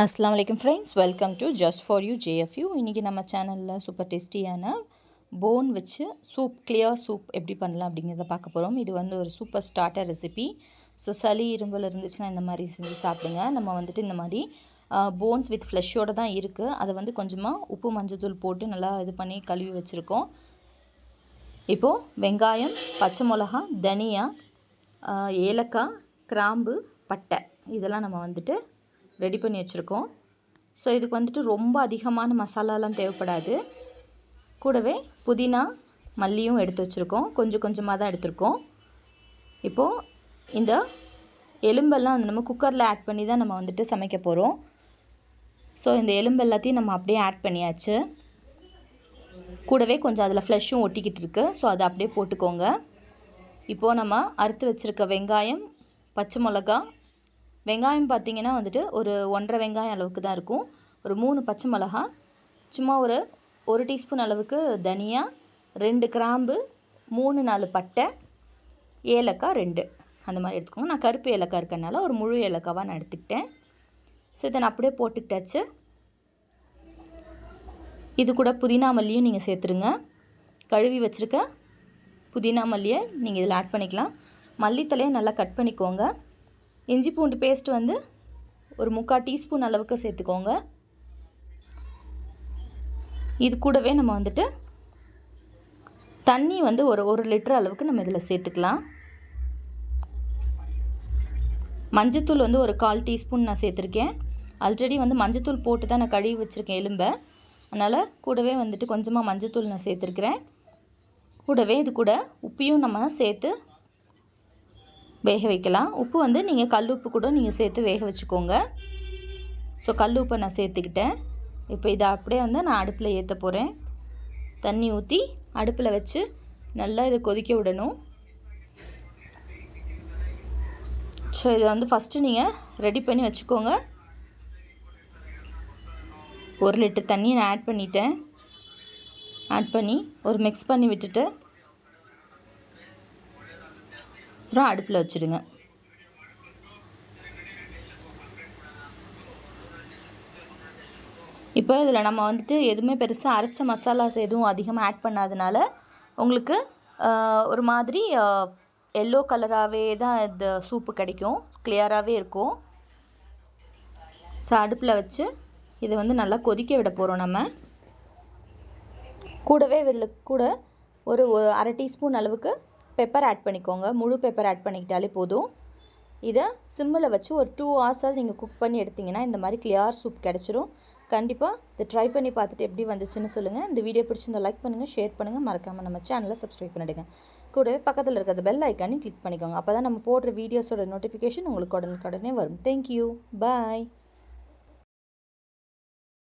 அஸ்ஸலாமு அலைக்கும் friends, welcome to just for you JFU. இன்றைக்கி நம்ம சேனலில் சூப்பர் டேஸ்டியான போன் வச்சு கிளியர் சூப் எப்படி பண்ணலாம் அப்படிங்கிறத பார்க்க போகிறோம். இது வந்து ஒரு சூப்பர் ஸ்டார்டர் ரெசிபி. ஸோ சளி இரும்பல் இருந்துச்சுன்னா இந்த மாதிரி செஞ்சு சாப்பிடுங்க. நம்ம வந்துட்டு இந்த மாதிரி போன்ஸ் வித் ஃப்ளெஷ்ஷோடு தான் இருக்குது. அதை வந்து கொஞ்சமாக உப்பு மஞ்சத்தூள் போட்டு நல்லா இது பண்ணி கழுவி வச்சுருக்கோம். இப்போது வெங்காயம், பச்சை மிளகா, தனியா, ஏலக்காய், கிராம்பு, பட்டை இதெல்லாம் நம்ம வந்துட்டு ரெடி பண்ணி வச்சுருக்கோம். ஸோ இதுக்கு வந்துட்டு ரொம்ப அதிகமான மசாலாலாம் தேவைப்படாது. கூடவே புதினா, மல்லியும் எடுத்து வச்சுருக்கோம். கொஞ்சம் கொஞ்சமாக தான் எடுத்துருக்கோம். இப்போது இந்த எலும்பெல்லாம் வந்து நம்ம குக்கரில் ஆட் பண்ணி தான் நம்ம வந்துட்டு சமைக்க போகிறோம். ஸோ இந்த எலும்பு எல்லாத்தையும் நம்ம அப்படியே ஆட் பண்ணியாச்சு. கூடவே கொஞ்சம் அதில் ஃப்ளெஷ்ஷும் ஒட்டிக்கிட்டு இருக்குது. ஸோ அதை அப்படியே போட்டுக்கோங்க. இப்போது நம்ம அறுத்து வச்சுருக்க வெங்காயம், பச்சை மிளகா, வெங்காயம் பார்த்திங்கன்னா வந்துட்டு ஒரு 1.5 வெங்காயம் அளவுக்கு தான் இருக்கும். ஒரு 3 பச்சை மிளகா, சும்மா ஒரு டீஸ்பூன் அளவுக்கு தனியா, 2 கிராம்பு, 3-4 பட்டை, ஏலக்காய் 2 அந்த மாதிரி எடுத்துக்கோங்க. நான் கருப்பு ஏலக்காய் இருக்கனால ஒரு முழு ஏலக்காவாக நான் எடுத்துக்கிட்டேன். ஸோ இதை நான் அப்படியே போட்டுக்கிட்டாச்சு. இது கூட புதினா மல்லியும் நீங்கள் சேர்த்துருங்க. கழுவி வச்சுருக்க புதினா மல்லியை நீங்கள் இதில் ஆட் பண்ணிக்கலாம். மல்லித்தலையை நல்லா கட் பண்ணிக்கோங்க. இஞ்சி பூண்டு பேஸ்ட் வந்து ஒரு 3/4 டீஸ்பூன் அளவுக்கு சேர்த்துக்கோங்க. இது கூடவே நம்ம வந்துட்டு தண்ணி வந்து ஒரு லிட்டர் அளவுக்கு நம்ம இதில் சேர்த்துக்கலாம். மஞ்சத்தூள் வந்து ஒரு 1/4 டீஸ்பூன் நான் சேர்த்துருக்கேன். ஆல்ரெடி வந்து மஞ்சத்தூள் போட்டு தான் நான் கழுவி வச்சுருக்கேன் எலும்பை. அதனால் கூடவே வந்துட்டு கொஞ்சமாக மஞ்சத்தூள் நான் சேர்த்துருக்கிறேன். கூடவே இது கூட உப்பையும் நம்ம சேர்த்து வேக வைக்கலாம். உப்பு வந்து நீங்கள் கல் உப்பு கூட நீங்கள் சேர்த்து வேக வச்சுக்கோங்க. ஸோ கல் உப்பை நான் சேர்த்துக்கிட்டேன். இப்போ இதை அப்படியே வந்து நான் அடுப்பில் ஏற்ற போகிறேன். தண்ணி ஊற்றி அடுப்பில் வச்சு நல்லா இதை கொதிக்க விடணும். ஸோ இதை வந்து ஃபஸ்ட்டு நீங்கள் ரெடி பண்ணி வச்சுக்கோங்க. 1 லிட்டர் தண்ணியை நான் ஆட் பண்ணிட்டேன். ஆட் பண்ணி ஒரு மிக்ஸ் பண்ணி விட்டுட்டு அப்புறம் அடுப்பில் வச்சுடுங்க. இப்போ இதில் நம்ம வந்துட்டு எதுவுமே பெருசாக அரைச்ச மசாலாஸ் எதுவும் அதிகமாக ஆட் பண்ணாதனால உங்களுக்கு ஒரு மாதிரி எல்லோ கலராகவே தான் இந்த சூப்பு கிடைக்கும். கிளியராகவே இருக்கும். ஸோ அடுப்பில் வச்சு இதை வந்து நல்லா கொதிக்க விட போகிறோம். நம்ம கூடவே இதில் கூட ஒரு 1/2 டீஸ்பூன் அளவுக்கு பெப்பர் ஆட் பண்ணிக்கோங்க. முழு பெப்பர் ஆட் பண்ணிக்கிட்டாலே போதும். இதை சிம்மில் வச்சு ஒரு 2 ஹவர்ஸாக நீங்கள் குக் பண்ணி எடுத்திங்கன்னா இந்த மாதிரி கிளியர் சூப் கிடச்சிரும். கண்டிப்பாக இதை ட்ரை பண்ணி பார்த்துட்டு எப்படி வந்துச்சுன்னு சொல்லுங்கள். இந்த வீடியோ பிடிச்சிருந்தா லைக் பண்ணுங்கள், ஷேர் பண்ணுங்கள், மறக்காமல் நம்ம சேனலை சப்ஸ்கிரைப் பண்ணிவிடுங்க. கூடவே பக்கத்தில் இருக்கிற பெல் ஐக்கானையும் கிளிக் பண்ணிக்கோங்க. அப்போ தான் நம்ம போடுற வீடியோஸோட நோட்டிஃபிகேஷன் உங்களுக்கு உடனே வரும். தேங்க்யூ, பாய்.